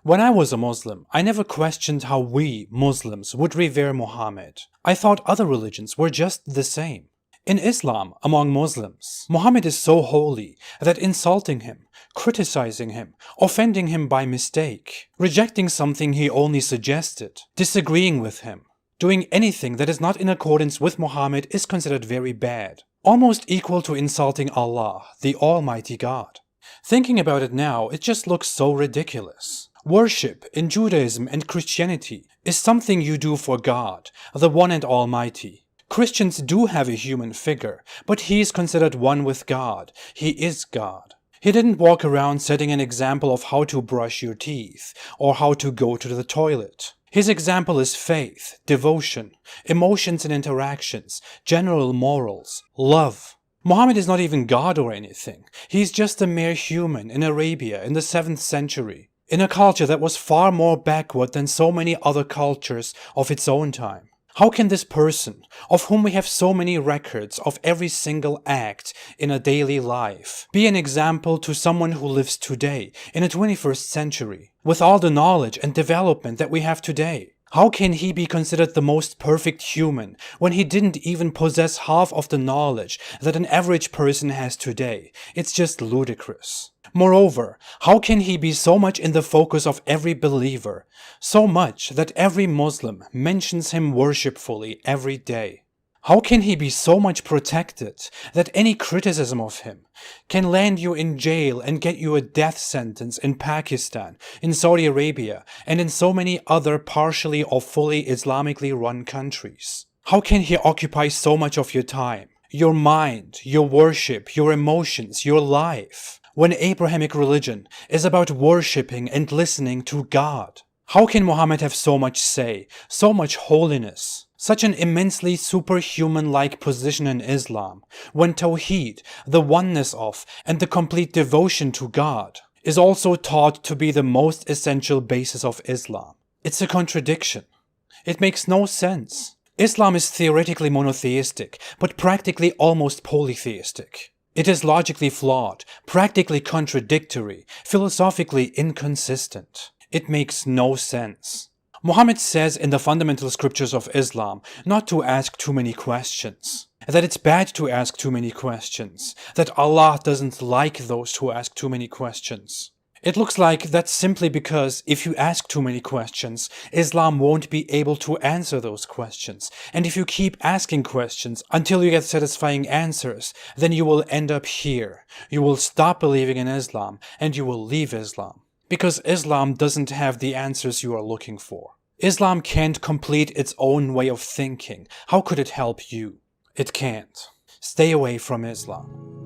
When I was a Muslim, I never questioned how we, Muslims, would revere Muhammad. I thought other religions were just the same. In Islam, among Muslims, Muhammad is so holy that insulting him, criticizing him, offending him by mistake, rejecting something he only suggested, disagreeing with him, doing anything that is not in accordance with Muhammad is considered very bad, almost equal to insulting Allah, the Almighty God. Thinking about it now, it just looks so ridiculous. Worship in Judaism and Christianity is something you do for God, the One and Almighty. Christians do have a human figure, but he is considered one with God. He is God. He didn't walk around setting an example of how to brush your teeth or how to go to the toilet. His example is faith, devotion, emotions and interactions, general morals, love. Muhammad is not even God or anything. He's just a mere human in Arabia in the 7th century, in a culture that was far more backward than so many other cultures of its own time. How can this person, of whom we have so many records of every single act in a daily life, be an example to someone who lives today, in the 21st century, with all the knowledge and development that we have today? How can he be considered the most perfect human when he didn't even possess half of the knowledge that an average person has today? It's just ludicrous. Moreover, how can he be so much in the focus of every believer, so much that every Muslim mentions him worshipfully every day? How can he be so much protected that any criticism of him can land you in jail and get you a death sentence in Pakistan, in Saudi Arabia, and in so many other partially or fully Islamically run countries? How can he occupy so much of your time, your mind, your worship, your emotions, your life, when Abrahamic religion is about worshipping and listening to God? How can Muhammad have so much say, so much holiness, such an immensely superhuman-like position in Islam, when Tawheed, the oneness of and the complete devotion to God, is also taught to be the most essential basis of Islam? It's a contradiction. It makes no sense. Islam is theoretically monotheistic, but practically almost polytheistic. It is logically flawed, practically contradictory, philosophically inconsistent. It makes no sense. Muhammad says in the fundamental scriptures of Islam not to ask too many questions, that it's bad to ask too many questions, that Allah doesn't like those who ask too many questions. It looks like that's simply because if you ask too many questions, Islam won't be able to answer those questions. And if you keep asking questions until you get satisfying answers, then you will end up here. You will stop believing in Islam and you will leave Islam. Because Islam doesn't have the answers you are looking for. Islam can't complete its own way of thinking. How could it help you? It can't. Stay away from Islam.